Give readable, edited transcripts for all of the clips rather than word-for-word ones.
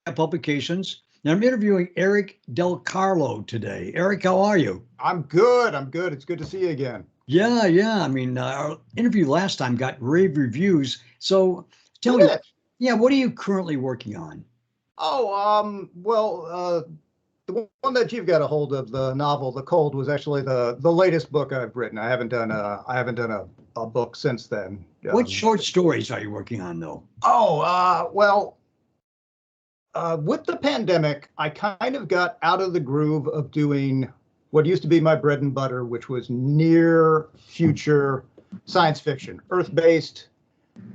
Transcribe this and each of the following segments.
Publications. And I'm interviewing Eric Del Carlo today. Eric, how are you? I'm good. I'm good. It's good to see you again. Yeah. I mean, our interview last time got rave reviews. So tell Did me, it? yeah, what are you currently working on? The one that you've got a hold of, the novel, The Cold, was actually the latest book I've written. I haven't done a book since then. What short stories are you working on, though? With the pandemic, I kind of got out of the groove of doing what used to be my bread and butter, which was near future science fiction, Earth-based,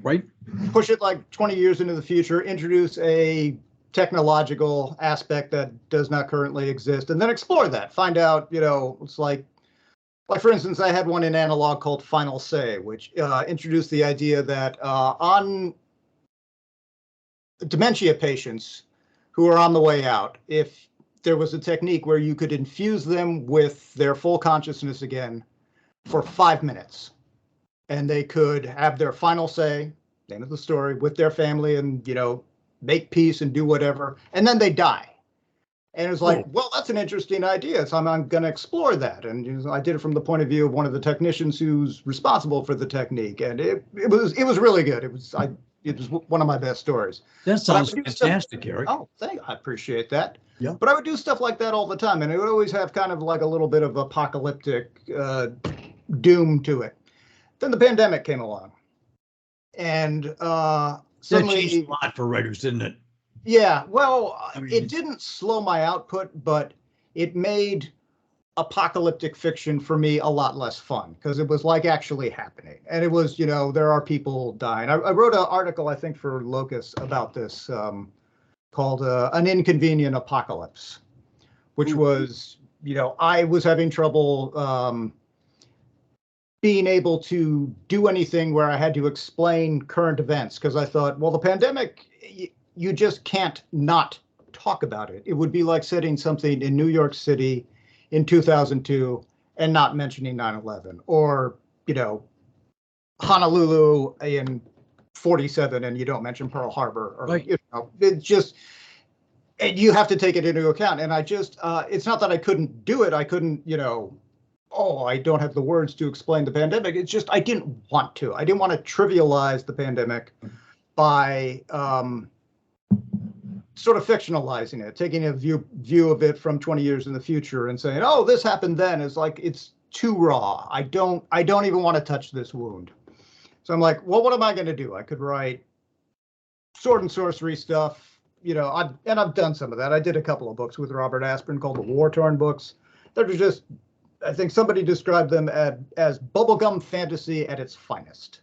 Right? push it like 20 years into the future, introduce a technological aspect that does not currently exist, and then explore that. Find out, it's like for instance, I had one in analog called Final Say, which introduced the idea that on dementia patients who are on the way out, if there was a technique where you could infuse them with their full consciousness again for 5 minutes, and they could have their final say, name of the story, with their family and, make peace and do whatever, and then they die. And it's like, well, that's an interesting idea. So I'm going to explore that. And I did it from the point of view of one of the technicians who's responsible for the technique. And it was really good. It was one of my best stories. That sounds fantastic, Eric. Oh, I appreciate that. Yeah. But I would do stuff like that all the time. And it would always have kind of like a little bit of apocalyptic doom to it. Then the pandemic came along. And suddenly, that changed a lot for writers, didn't it? Yeah, well, it didn't slow my output, but it made apocalyptic fiction for me a lot less fun because it was like actually happening. And it was, there are people dying. I wrote an article, I think, for Locus about this called An Inconvenient Apocalypse, which was, I was having trouble being able to do anything where I had to explain current events because I thought, well, the pandemic, you just can't not talk about it. It would be like setting something in New York City in 2002 and not mentioning 9/11, or, Honolulu in 47 and you don't mention Pearl Harbor, or, right. It just, you have to take it into account. And I just, it's not that I couldn't do it. I couldn't, I don't have the words to explain the pandemic. It's just, I didn't want to. I didn't want to trivialize the pandemic by, sort of fictionalizing it, taking a view of it from 20 years in the future and saying, oh, this happened then. It's like, it's too raw. I don't even want to touch this wound. So I'm like, well, what am I going to do? I could write sword and sorcery stuff. I've done some of that. I did a couple of books with Robert Asprin called the War-Torn books. They're just, I think somebody described them as bubblegum fantasy at its finest.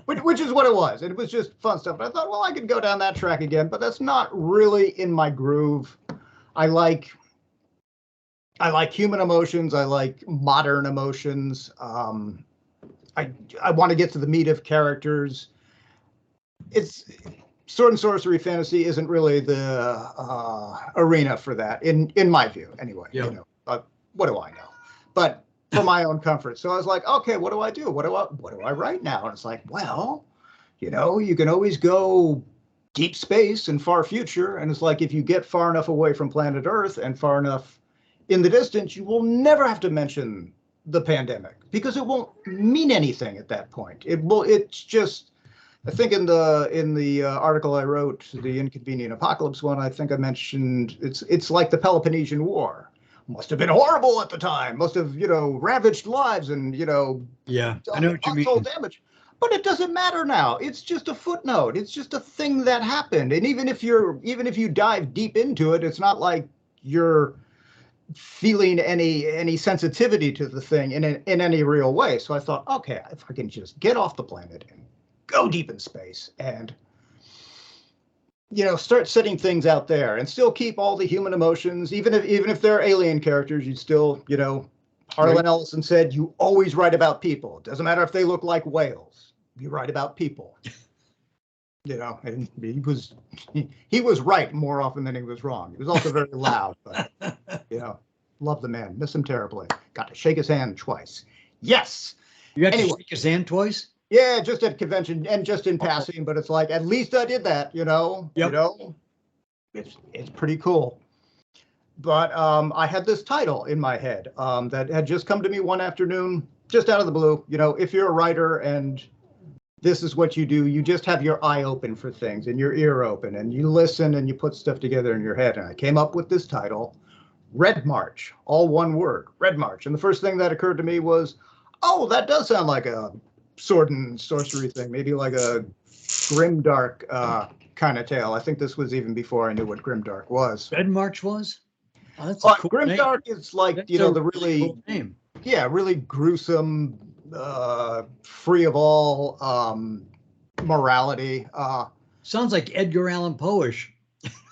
Which is what it was. It was just fun stuff. But I thought, well, I could go down that track again, but that's not really in my groove. I like human emotions. I like modern emotions. I want to get to the meat of characters. It's sword and sorcery fantasy isn't really the arena for that, in my view, anyway. Yeah. What do I know? But for my own comfort. So I was like, okay, what do I do? What do I write now? And it's like, well, you can always go deep space and far future. And it's like, if you get far enough away from planet Earth and far enough in the distance, you will never have to mention the pandemic because it won't mean anything at that point. It's just, I think in the article I wrote, the Inconvenient Apocalypse one, I think I mentioned it's like the Peloponnesian War. Must have been horrible at the time. Must have, ravaged lives and, yeah, I know what you mean. Damage. But it doesn't matter now. It's just a footnote. It's just a thing that happened. And even if you dive deep into it, it's not like you're feeling any sensitivity to the thing in any real way. So I thought, okay, if I can just get off the planet and go deep in space and start setting things out there and still keep all the human emotions, even if they're alien characters, you still, Harlan Right. Ellison said, you always write about people. It doesn't matter if they look like whales. You write about people. And he was right more often than he was wrong. He was also very loud, but love the man, miss him terribly. Got to shake his hand twice. Yes. You got to shake his hand twice? Yeah, just at convention and just in passing, but it's like, at least I did that, Yep. it's pretty cool. But I had this title in my head that had just come to me one afternoon, just out of the blue. You know, if you're a writer and this is what you do, you just have your eye open for things and your ear open and you listen and you put stuff together in your head. And I came up with this title, Red March, all one word, Red March. And the first thing that occurred to me was, oh, that does sound like a sword and sorcery thing, maybe like a grimdark kind of tale. I think this was even before I knew what grimdark was. Red March was? Oh, that's a cool grimdark name. is like, That's you know, a the really cool name. Yeah, really gruesome, free of all morality. Sounds like Edgar Allan Poe-ish.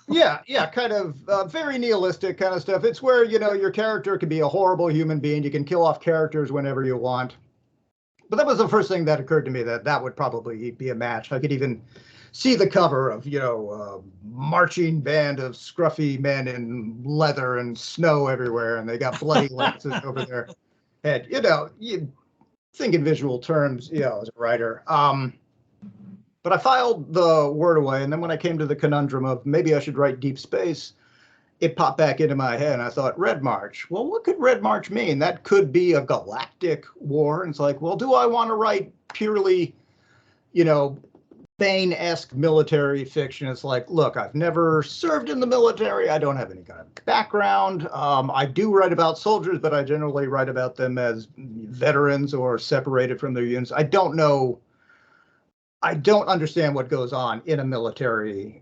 Yeah, kind of very nihilistic kind of stuff. It's where, you know, your character can be a horrible human being. You can kill off characters whenever you want. But that was the first thing that occurred to me, that would probably be a match. I could even see the cover of, you know, marching band of scruffy men in leather and snow everywhere, and they got bloody lances over their head. You know, you think in visual terms, you know, as a writer. But I filed the word away, and then when I came to the conundrum of maybe I should write Deep Space, it popped back into my head, and I thought, Red March. Well, what could Red March mean? That could be a galactic war. And it's like, well, do I want to write purely, you know, Bane-esque military fiction? It's like, look, I've never served in the military. I don't have any kind of background. I do write about soldiers, but I generally write about them as veterans or separated from their units. I don't know. I don't understand what goes on in a military,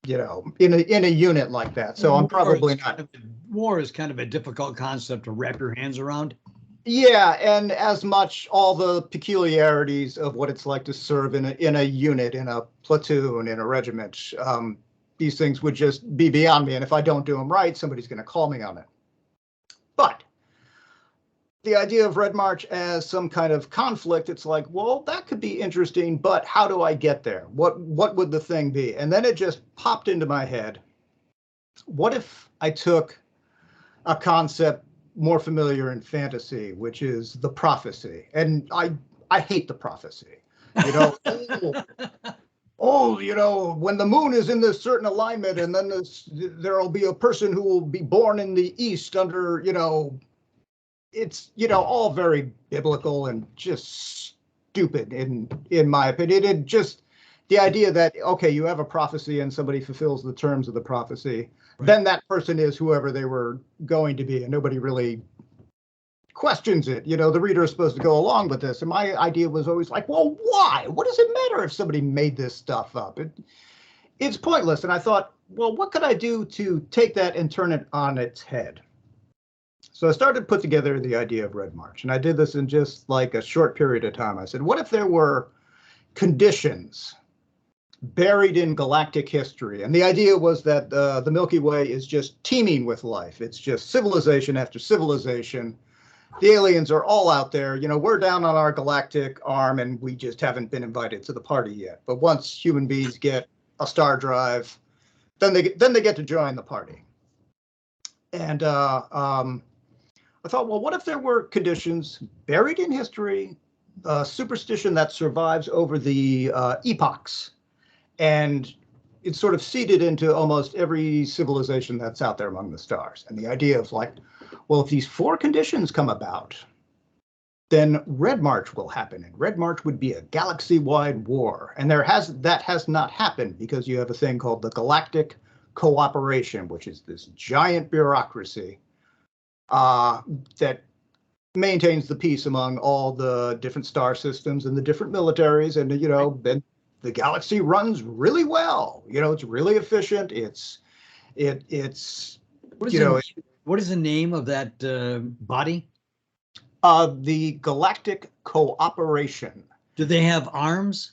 you know, in a unit like that. So I'm probably not. War is kind of a difficult concept to wrap your hands around. Yeah, and as much all the peculiarities of what it's like to serve in a unit, in a platoon, in a regiment, these things would just be beyond me. And if I don't do them right, somebody's going to call me on it. But the idea of Red March as some kind of conflict, it's like, well, that could be interesting, but how do I get there? What would the thing be? And then it just popped into my head. What if I took a concept more familiar in fantasy, which is the prophecy? And I hate the prophecy. You know, you know, when the moon is in this certain alignment, and then there'll be a person who will be born in the east under, you know, it's, you know, all very biblical and just stupid in my opinion. It just, the idea that, okay, you have a prophecy and somebody fulfills the terms of the prophecy, right, then that person is whoever they were going to be, and nobody really questions it. You know, the reader is supposed to go along with this. And my idea was always like, well, why? What does it matter if somebody made this stuff up? It's pointless. And I thought, well, what could I do to take that and turn it on its head? So I started to put together the idea of Red March, and I did this in just like a short period of time. I said, what if there were conditions buried in galactic history? And the idea was that the Milky Way is just teeming with life. It's just civilization after civilization. The aliens are all out there. You know, we're down on our galactic arm, and we just haven't been invited to the party yet. But once human beings get a star drive, then they get to join the party. And I thought, well, what if there were conditions buried in history, superstition that survives over the epochs, and it's sort of seeded into almost every civilization that's out there among the stars. And the idea of like, well, if these four conditions come about, then Red March will happen. And Red March would be a galaxy-wide war. And that has not happened because you have a thing called the Galactic Cooperation, which is this giant bureaucracy that maintains the peace among all the different star systems and the different militaries. And, you know, then the galaxy runs really well. You know, it's really efficient. It's what is the name of that body? The Galactic Cooperation. Do they have arms?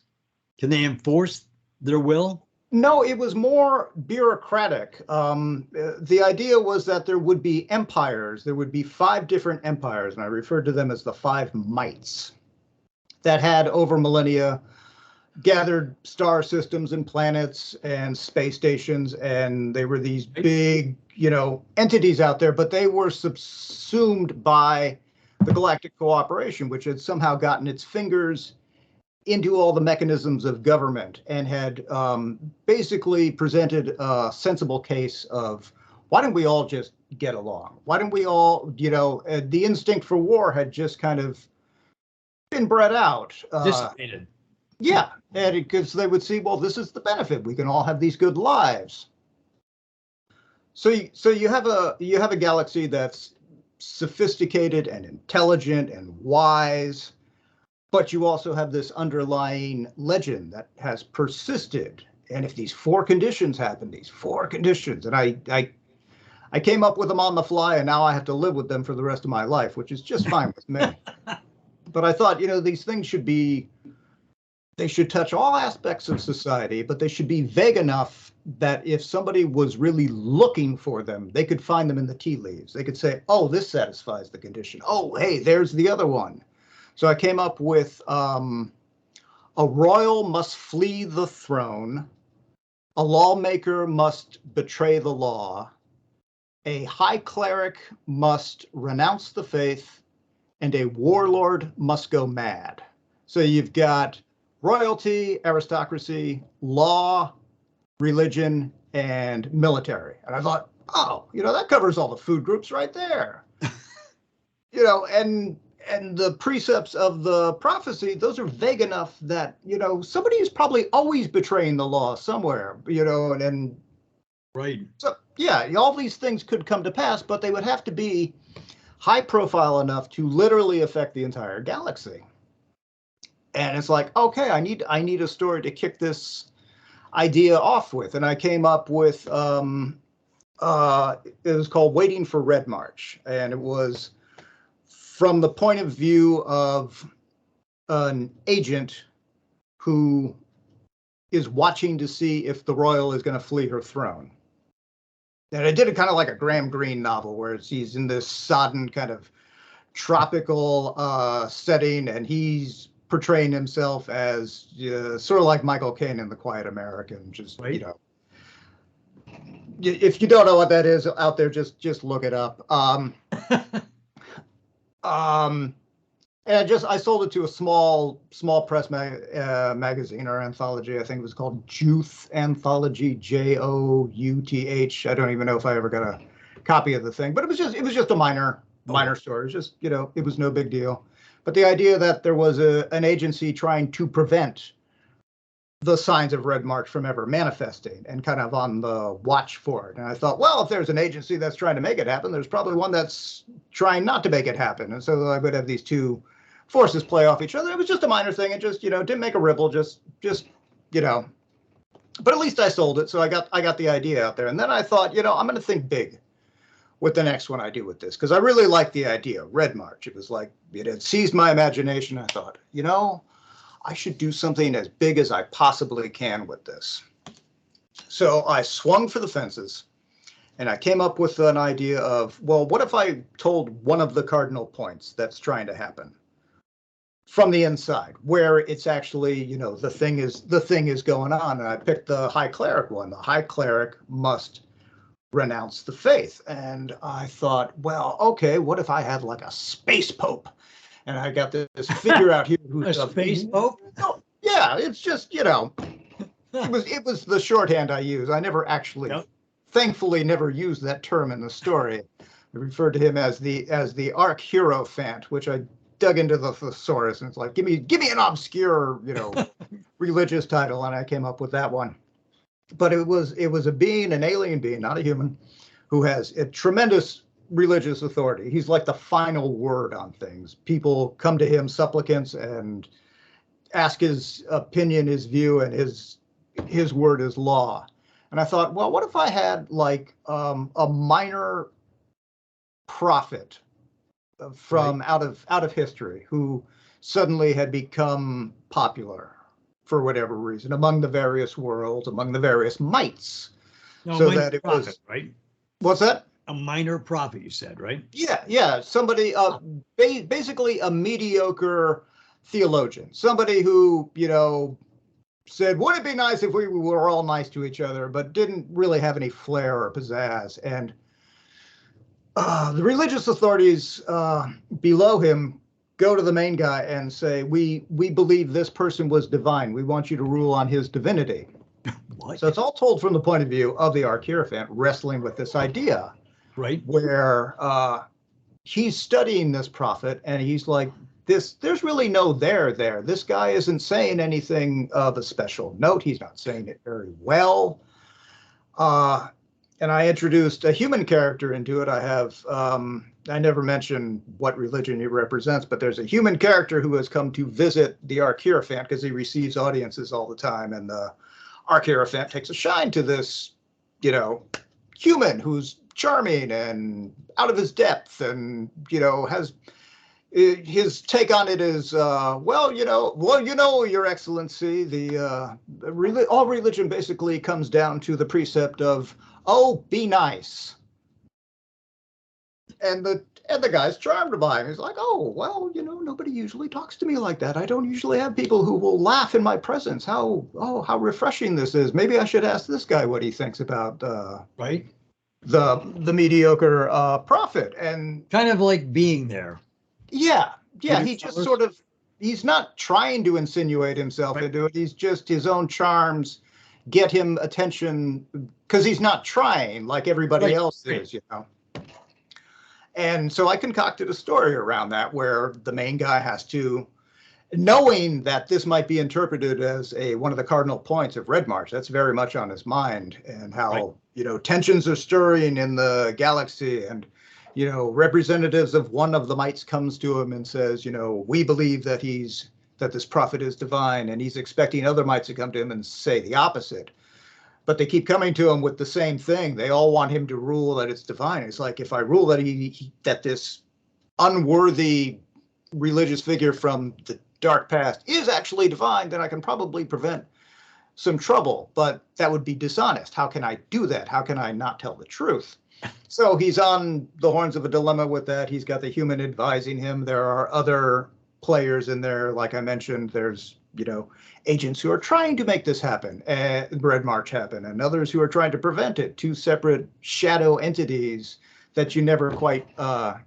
Can they enforce their will? No, it was more bureaucratic. The idea was that there would be empires. There would be 5 different empires, and I referred to them as the 5 mites, that had over millennia gathered star systems and planets and space stations, and they were these big, you know, entities out there, but they were subsumed by the Galactic Cooperation, which had somehow gotten its fingers into all the mechanisms of government and had basically presented a sensible case of why don't we all just get along? Why don't we all, the instinct for war had just kind of been bred out. Dissipated. Yeah, and because they would see, well, this is the benefit. We can all have these good lives. So you have a galaxy that's sophisticated and intelligent and wise, but you also have this underlying legend that has persisted. And if these four conditions happen, and I came up with them on the fly, and now I have to live with them for the rest of my life, which is just fine with me. But I thought, these things they should touch all aspects of society, but they should be vague enough that if somebody was really looking for them, they could find them in the tea leaves. They could say, oh, this satisfies the condition. Oh, hey, there's the other one. So I came up with a royal must flee the throne, a lawmaker must betray the law, a high cleric must renounce the faith, and a warlord must go mad. So you've got royalty, aristocracy, law, religion, and military. And I thought, oh, that covers all the food groups right there. And the precepts of the prophecy, those are vague enough that, somebody is probably always betraying the law somewhere, and right. So, yeah, all these things could come to pass, but they would have to be high profile enough to literally affect the entire galaxy. And it's like, okay, I need a story to kick this idea off with. And I came up with, it was called Waiting for Red March. And it was from the point of view of an agent who is watching to see if the royal is going to flee her throne. And I did it kind of like a Graham Greene novel where he's in this sodden kind of tropical setting, and he's portraying himself as sort of like Michael Caine in The Quiet American. Just, right. If you don't know what that is out there, just look it up. And I sold it to a small press magazine or anthology. I think it was called Jouth Anthology, Jouth. I don't even know if I ever got a copy of the thing, but it was just a minor story. It was just, it was no big deal. But the idea that there was an agency trying to prevent the signs of Red March from ever manifesting and kind of on the watch for it. And I thought, well, if there's an agency that's trying to make it happen, there's probably one that's trying not to make it happen. And so I would have these two forces play off each other. It was just a minor thing. It just, didn't make a ripple, just, but at least I sold it. So I got the idea out there. And then I thought, I'm going to think big with the next one I do with this, because I really liked the idea, Red March. It was like, it had seized my imagination. I thought, I should do something as big as I possibly can with this. So I swung for the fences, and I came up with an idea of, well, what if I told one of the cardinal points that's trying to happen from the inside, where it's actually, the thing is going on. And I picked the high cleric one. The high cleric must renounce the faith. And I thought, well, okay, what if I had like a space pope? And I got this figure out here who's a space pope. Oh, yeah, it's just, it was the shorthand I use. I never actually, thankfully, never used that term in the story. I referred to him as the Arch Hierophant, which I dug into the thesaurus, and it's like, give me an obscure, religious title, and I came up with that one. But it was a being, an alien being, not a human, who has a tremendous religious authority. He's like the final word on things. People come to him, supplicants, and ask his opinion, his view, and his word is law. And I thought, well, what if I had like a minor prophet from out of history who suddenly had become popular for whatever reason among the various worlds, among the various mites. No, so that it prophet, was right. What's that? A minor prophet, you said, right? Yeah. Somebody, basically a mediocre theologian, somebody who, said, wouldn't it be nice if we were all nice to each other, but didn't really have any flair or pizzazz. And the religious authorities below him go to the main guy and say, we believe this person was divine. We want you to rule on his divinity. What? So it's all told from the point of view of the Archierophant wrestling with this idea, Right. where he's studying this prophet and he's like, there's really no there. This guy isn't saying anything of a special note. He's not saying it very well. And I introduced a human character into it. I have, I never mentioned what religion he represents, but there's a human character who has come to visit the Archierophant because he receives audiences all the time. And the Archierophant takes a shine to this, human who's charming and out of his depth and, has his take on it is, Your Excellency, all religion basically comes down to the precept of, oh, be nice. And the guy's charmed by him. He's like, oh, well, nobody usually talks to me like that. I don't usually have people who will laugh in my presence. How refreshing this is. Maybe I should ask this guy what he thinks about right, the mediocre prophet. And kind of like being there. Yeah. He just he's not trying to insinuate himself into it. He's just his own charms get him attention because he's not trying like everybody else is, And so I concocted a story around that where the main guy has to, knowing that this might be interpreted as one of the cardinal points of Red March, that's very much on his mind, and how, tensions are stirring in the galaxy, and, representatives of one of the mites comes to him and says, we believe that this prophet is divine, and he's expecting other mites to come to him and say the opposite. But they keep coming to him with the same thing. They all want him to rule that it's divine. It's like, if I rule that that this unworthy religious figure from the dark past is actually divine, then I can probably prevent some trouble. But that would be dishonest. How can I do that? How can I not tell the truth? So he's on the horns of a dilemma with that. He's got the human advising him. There are other players in there. Like I mentioned, there's, agents who are trying to make this happen, Red March happen, and others who are trying to prevent it. Two separate shadow entities that you never quite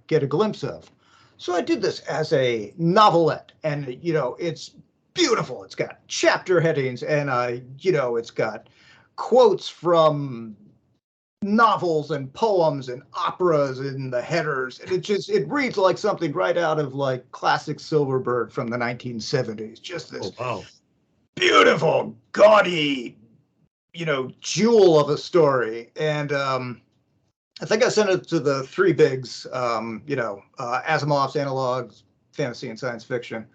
get a glimpse of. So I did this as a novelette, and, it's beautiful. It's got chapter headings, and it's got quotes from novels and poems and operas in the headers, and it reads like something right out of like classic Silverberg from the 1970s. Just this beautiful, gaudy, jewel of a story. And I think I sent it to the three bigs, Asimov's Analogs, Fantasy and Science Fiction.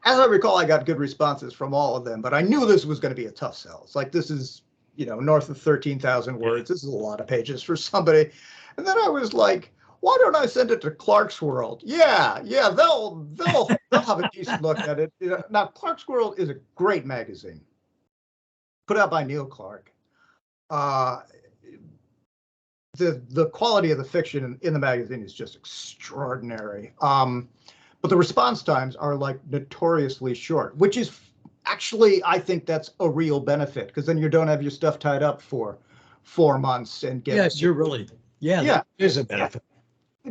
As I recall, I got good responses from all of them, but I knew this was going to be a tough sell. It's like, this is north of 13,000 words. This is a lot of pages for somebody. And then I was like, why don't I send it to Clark's World? Yeah, they'll have a decent look at it. Now, Clark's World is a great magazine, put out by Neil Clark. The quality of the fiction in the magazine is just extraordinary. But the response times are like notoriously short, which is actually, I think that's a real benefit, because then you don't have your stuff tied up for 4 months and get. Yes, you're really. Yeah, that is a benefit.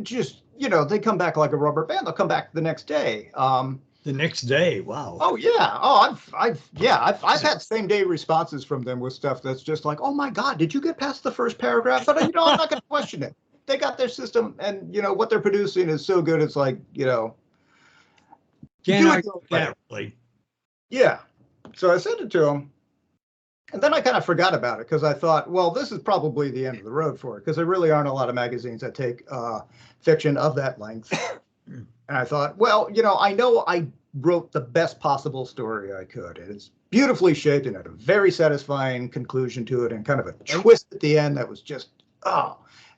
Just, they come back like a rubber band. They'll come back the next day. The next day, wow. Oh yeah. Oh, I've had same day responses from them with stuff that's just like, oh my God, did you get past the first paragraph? But I'm not going to question it. They got their system, and what they're producing is so good. It's like, can't argue that, really. Yeah. So I sent it to him, and then I kind of forgot about it because I thought, well, this is probably the end of the road for it, because there really aren't a lot of magazines that take fiction of that length. And I thought, well, I know I wrote the best possible story I could. It's beautifully shaped and had a very satisfying conclusion to it, and kind of a twist at the end that was just,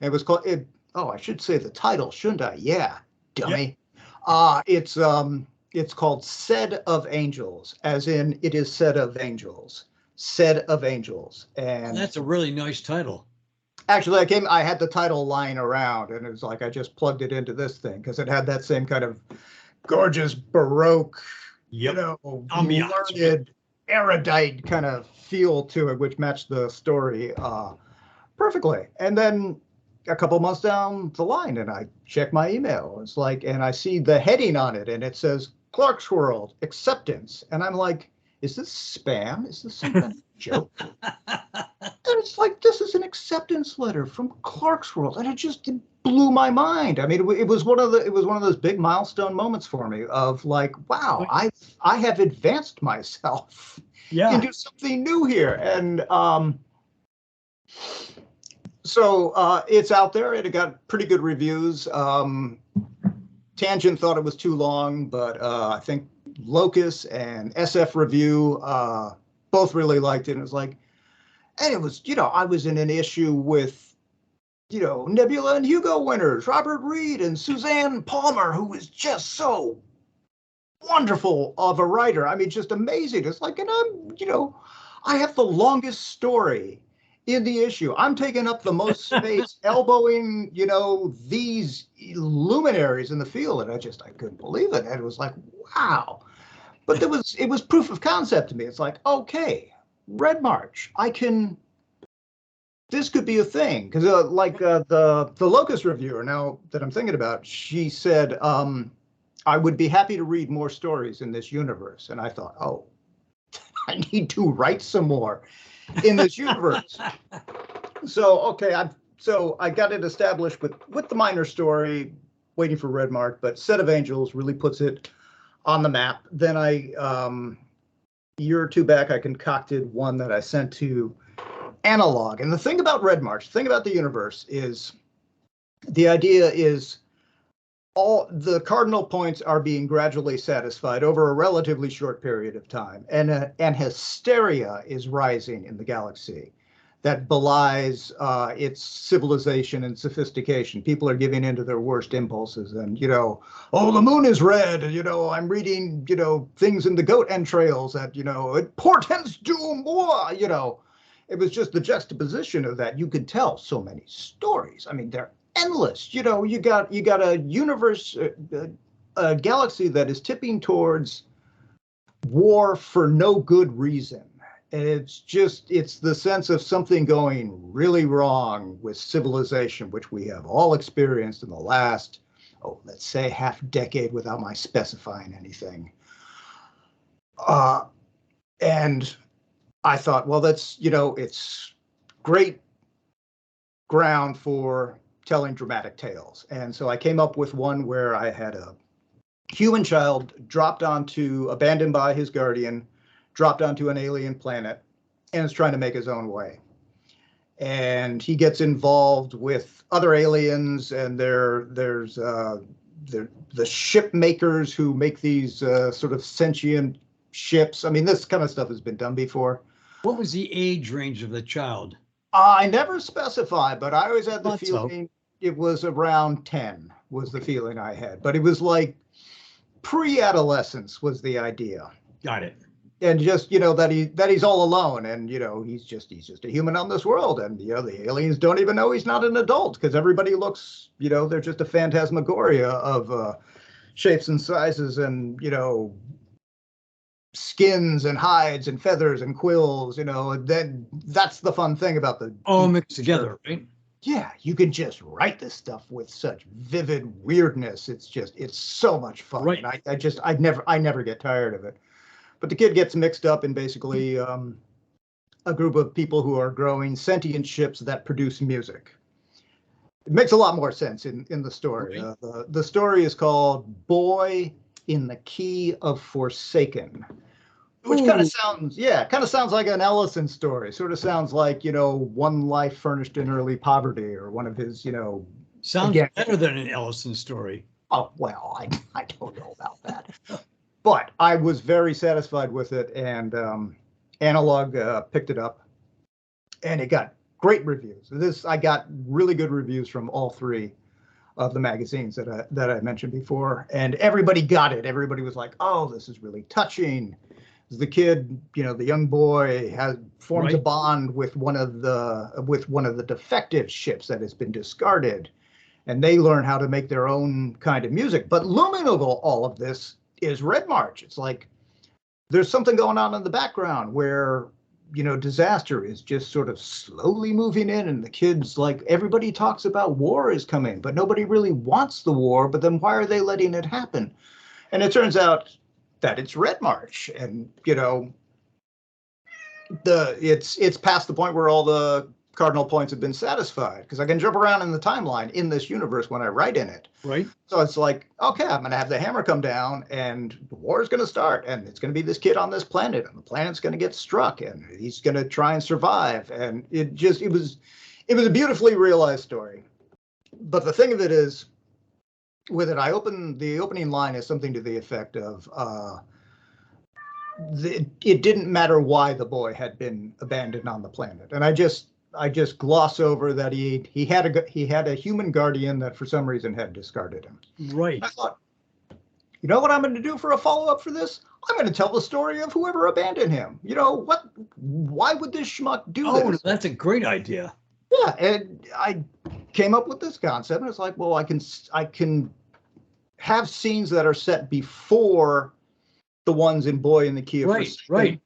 it was called, I should say the title, shouldn't I? Yeah, dummy. Yep. It's called Said of Angels, as in it is said of angels. Said of Angels. And that's a really nice title. Actually, I had the title lying around, and it was like I just plugged it into this thing because it had that same kind of gorgeous Baroque, learned, erudite kind of feel to it, which matched the story perfectly. And then a couple months down the line, and I check my email. It's like, and I see the heading on it, and it says Clark's World Acceptance, and I'm like, is this spam? Is this some kind of joke? And it's like, this is an acceptance letter from Clark's World, and it blew my mind. I mean, it was one of those big milestone moments for me of like, wow, I have advanced myself into something new here, and so it's out there, and it got pretty good reviews. Tangent thought it was too long, but I think Locus and SF Review both really liked it. And it was like, and it was, I was in an issue with, Nebula and Hugo winners, Robert Reed and Suzanne Palmer, who was just so wonderful of a writer. I mean, just amazing. It's like, and I have the longest story in the issue. I'm taking up the most space, elbowing, these luminaries in the field. And I couldn't believe it. And it was like, wow. But it was proof of concept to me. It's like, okay, Red March, this could be a thing. Because the Locust reviewer, now that I'm thinking about, she said, I would be happy to read more stories in this universe. And I thought, oh, I need to write some more in this universe. So, okay, I got it established with the minor story, waiting for Red March, but Set of Angels really puts it on the map. Then a year or two back, I concocted one that I sent to Analog. And the thing about Red March, the thing about the universe is the idea is all the cardinal points are being gradually satisfied over a relatively short period of time. And hysteria is rising in the galaxy that belies its civilization and sophistication. People are giving into their worst impulses, and oh, the moon is red. I'm reading things in the goat entrails that it portends doom. It was just the juxtaposition of that. You could tell so many stories. I mean, they're endless. You got a universe, a galaxy that is tipping towards war for no good reason. And it's the sense of something going really wrong with civilization, which we have all experienced in the last, let's say half decade without my specifying anything. And I thought, well, that's, it's great ground for telling dramatic tales. And so I came up with one where I had a human child abandoned by his guardian, dropped onto an alien planet, and is trying to make his own way. And he gets involved with other aliens, and there's the ship makers who make these sort of sentient ships. I mean, this kind of stuff has been done before. What was the age range of the child? I never specified, but I always had the feeling it was around 10 was the feeling I had. But it was like pre-adolescence was the idea. Got it. And just, that he's all alone, and, he's just a human on this world. And, the aliens don't even know he's not an adult, because everybody looks, they're just a phantasmagoria of shapes and sizes and, skins and hides and feathers and quills, then that's the fun thing about the all mixed together, right? Yeah, you can just write this stuff with such vivid weirdness. It's so much fun. Right. And I never get tired of it. But the kid gets mixed up in basically a group of people who are growing sentient ships that produce music. It makes a lot more sense in the story. Okay. The story is called Boy in the Key of Forsaken, which kind of sounds like an Ellison story. Sort of sounds like, One Life Furnished in Early Poverty, or one of his, Sounds better than an Ellison story. Oh, well, I don't know about that. But I was very satisfied with it, and Analog picked it up, and it got great reviews. I got really good reviews from all three of the magazines that I mentioned before, and everybody got it. Everybody was like, "Oh, this is really touching." The kid, the young boy, forms a bond with one of the defective ships that has been discarded, and they learn how to make their own kind of music. But looming over all of this is Red March. It's like there's something going on in the background where disaster is just sort of slowly moving in, and the kids, like, everybody talks about war is coming, but nobody really wants the war. But then why are they letting it happen? And it turns out that it's Red March, and it's past the point where all the cardinal points have been satisfied, because I can jump around in the timeline in this universe when I write in it. Right. So it's like, okay, I'm going to have the hammer come down and the war is going to start, and it's going to be this kid on this planet, and the planet's going to get struck, and he's going to try and survive. And it was a beautifully realized story. But the thing of it is, with it, the opening line is something to the effect of, it didn't matter why the boy had been abandoned on the planet. And I just gloss over that he had a human guardian that for some reason had discarded him. Right. I thought, you know what I'm going to do for a follow-up for this? I'm going to tell the story of whoever abandoned him. Why would this schmuck do this? Oh, that's a great idea. Yeah, and I came up with this concept, and it's like, well, I can have scenes that are set before the ones in Boy in the Key of Forsaken, right,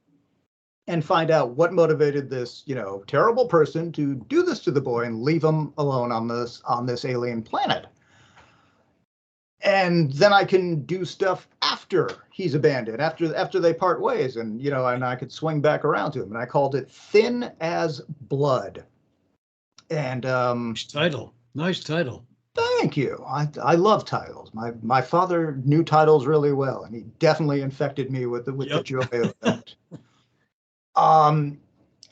and find out what motivated this, terrible person to do this to the boy and leave him alone on this alien planet. And then I can do stuff after he's abandoned, after they part ways, and and I could swing back around to him. And I called it Thin as Blood. And nice title. Thank you. I love titles. My father knew titles really well, and he definitely infected me with the joy of that.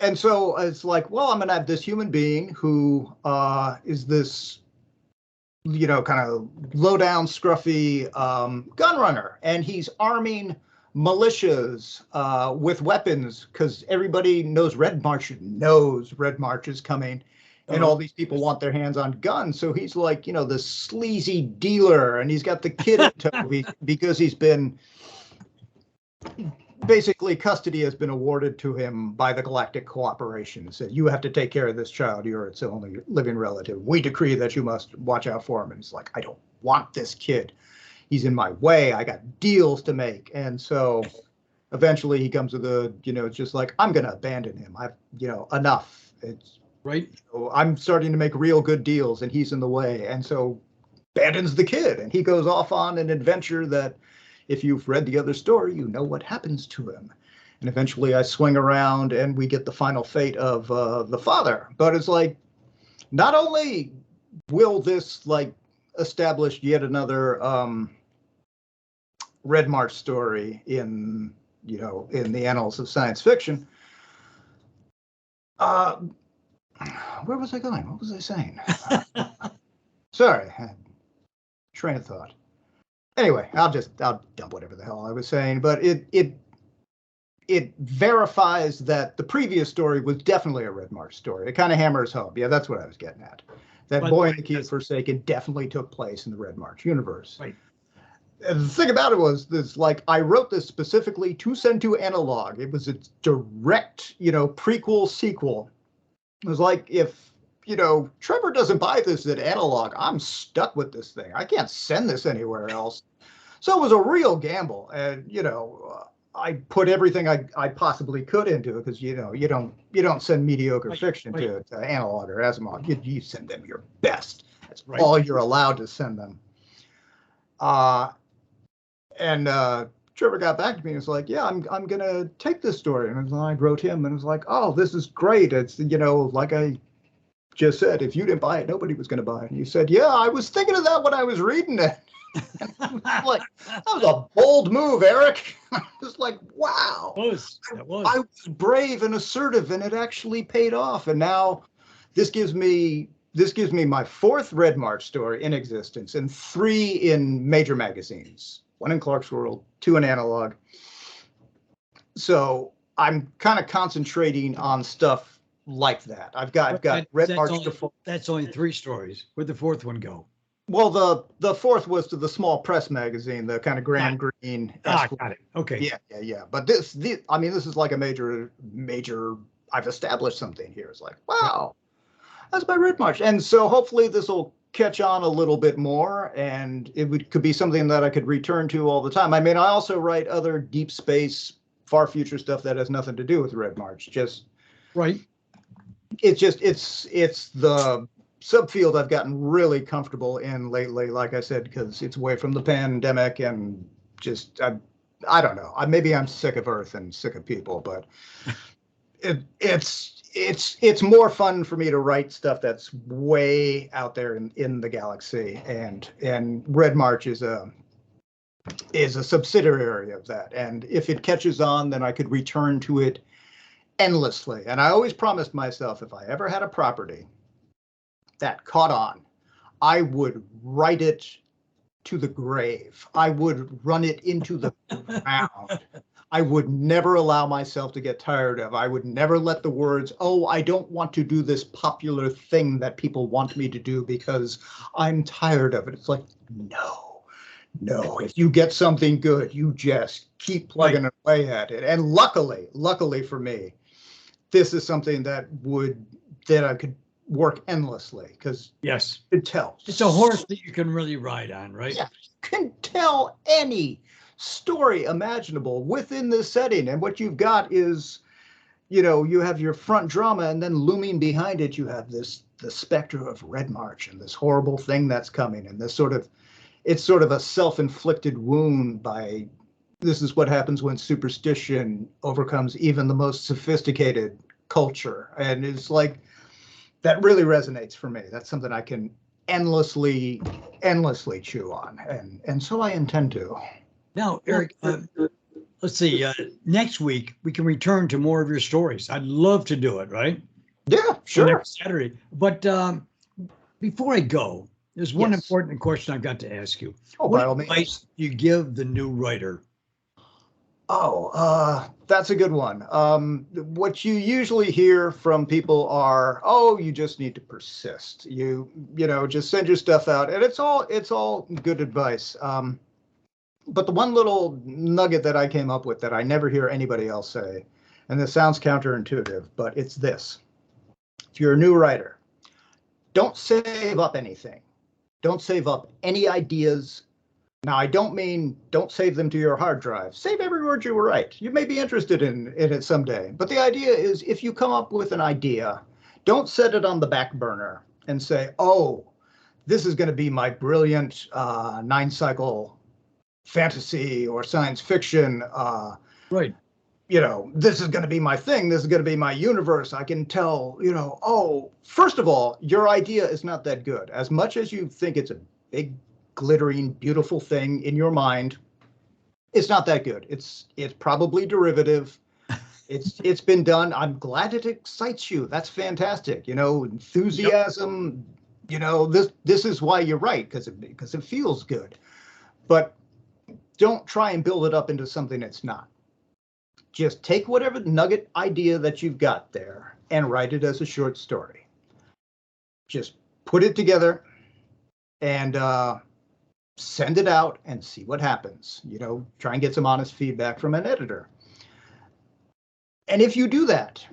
And so it's like, well, I'm going to have this human being who is this, kind of low down, scruffy gun runner, and he's arming militias with weapons because everybody knows Red March is coming. And all these people want their hands on guns. So he's like, the sleazy dealer, and he's got the kid in tow because he's been, basically custody has been awarded to him by the Galactic Cooperation. Said, you have to take care of this child. You're its only living relative. We decree that you must watch out for him. And he's like, I don't want this kid. He's in my way. I got deals to make. And so eventually he comes to it's just like, I'm going to abandon him. Enough. It's, right. I'm starting to make real good deals, and he's in the way. And so abandons the kid, and he goes off on an adventure that, if you've read the other story, you know what happens to him. And eventually I swing around and we get the final fate of the father. But it's like, not only will this establish yet another Red March story in the annals of science fiction, where was I going? What was I saying? Sorry, train of thought. Anyway, I'll dump whatever the hell I was saying, but it verifies that the previous story was definitely a Red March story. It kind of hammers home. Yeah, that's what I was getting at. That Boy in the Key of Forsaken definitely took place in the Red March universe. Right. And the thing about it was this, I wrote this specifically to send to Analog. It was a direct, prequel sequel. It was like, if, Trevor doesn't buy this at Analog, I'm stuck with this thing. I can't send this anywhere else. So it was a real gamble. And, I put everything I possibly could into it because, you don't send mediocre fiction to Analog or Asimov. You send them your best. That's all you're allowed to send them. And Trevor got back to me and was like, yeah, I'm going to take this story. And I wrote him and was like, oh, this is great. It's, like I just said, if you didn't buy it, nobody was going to buy it. And you said, yeah, I was thinking of that when I was reading it. I was like, that was a bold move, Eric. I was like, wow. It was. I was brave and assertive, and it actually paid off. And now this gives me my 4th Red March story in existence, and 3 in major magazines. 1 in Clark's World, 2 in Analog. So I'm kind of concentrating on stuff like that. I've got Red March. That's only 3 stories. Where'd the 4th one go? Well, the 4th was to the Small Press magazine, the kind of Graham Greene. Got it. Okay. Yeah. But this is like a major. I've established something here. It's like, wow, that's my Red March, and so hopefully this will catch on a little bit more, and could be something that I could return to all the time. I mean, I also write other deep space far future stuff that has nothing to do with Red March. Just right. It's the subfield I've gotten really comfortable in lately, like I said, because it's away from the pandemic and just I don't know. Maybe I'm sick of Earth and sick of people, but it's more fun for me to write stuff that's way out there in the galaxy, and Red March is a subsidiary of that. And if it catches on, then I could return to it endlessly. And I always promised myself, if I ever had a property that caught on, I would write it to the grave. I would run it into the ground. I would never allow myself to get tired of. I would never let the words, oh, I don't want to do this popular thing that people want me to do because I'm tired of it. It's like, no, if you get something good, you just keep plugging away at it. And luckily for me, this is something that I could work endlessly, because yes, you can tell. It's a horse that you can really ride on, right? Yeah, you can tell any story imaginable within this setting. And what you've got is, you have your front drama, and then looming behind it, you have the specter of Red March and this horrible thing that's coming, and it's sort of a self-inflicted wound by, this is what happens when superstition overcomes even the most sophisticated culture. And it's like, that really resonates for me. That's something I can endlessly chew on. And so I intend to. Now, Eric, let's see, next week we can return to more of your stories. I'd love to do it, right? Yeah, sure. Next Saturday. But before I go, there's one important question I've got to ask you. What advice do you give the new writer? That's a good one. What you usually hear from people are, oh, you just need to persist. You just send your stuff out, and it's all good advice. But the one little nugget that I came up with that I never hear anybody else say, and this sounds counterintuitive, but it's this. If you're a new writer, don't save up anything. Don't save up any ideas. Now, I don't mean don't save them to your hard drive. Save every word you write. You may be interested in it someday. But the idea is, if you come up with an idea, don't set it on the back burner and say, oh, this is going to be my brilliant 9-cycle fantasy or science fiction. Right. This is going to be my thing. This is going to be my universe. I can tell, first of all, your idea is not that good. As much as you think it's a big, glittering, beautiful thing in your mind, it's not that good. It's probably derivative. It's been done. I'm glad it excites you. That's fantastic. Enthusiasm. This is why you write, because it feels good. But don't try and build it up into something it's not. Just take whatever nugget idea that you've got there and write it as a short story. Just put it together and send it out and see what happens. Try and get some honest feedback from an editor. And if you do that,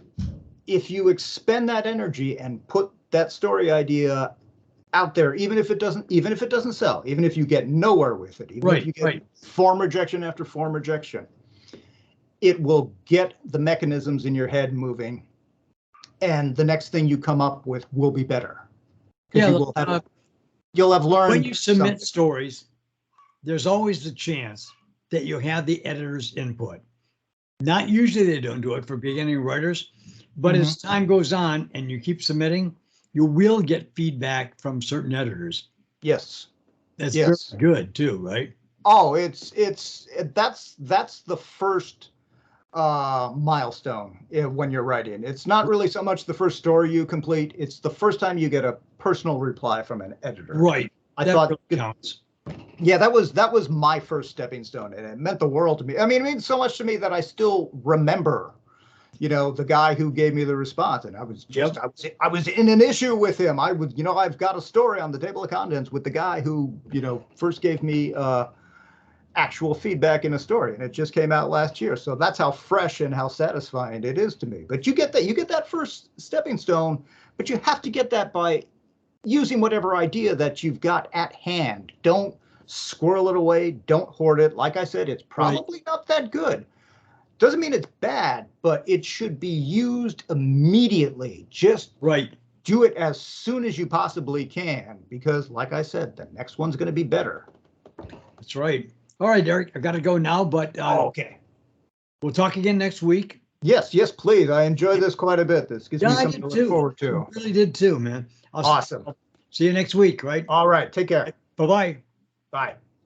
if you expend that energy and put that story idea out there, even if it doesn't sell, even if you get nowhere with it, even if you get form rejection after form rejection, it will get the mechanisms in your head moving, and the next thing you come up with will be better. Yeah, you'll have learned. When you submit stories, there's always the chance that you have the editor's input. Not usually they don't do it for beginning writers, but as time goes on and you keep submitting, you will get feedback from certain editors. Yes. That's very good too, right? Oh, that's the first milestone when you're writing. It's not really so much the first story you complete. It's the first time you get a personal reply from an editor. Right. I thought really counts. Yeah, that was my first stepping stone, and it meant the world to me. I mean, it means so much to me that I still remember, the guy who gave me the response, and I was in an issue with him. I've got a story on the table of contents with the guy who, first gave me actual feedback in a story, and it just came out last year. So that's how fresh and how satisfying it is to me. But you get that first stepping stone, but you have to get that by using whatever idea that you've got at hand. Don't squirrel it away. Don't hoard it. Like I said, it's probably not that good. Doesn't mean it's bad, but it should be used immediately. Just Right. do it as soon as you possibly can, because like I said, the next one's going to be better. That's right. All right, Eric, I got to go now, but Okay. we'll talk again next week. Yes, please. I enjoyed this quite a bit. This gives me I something did to look forward to. I really did too, man. Awesome. See you next week, right? All right. Take care. Bye-bye. Bye.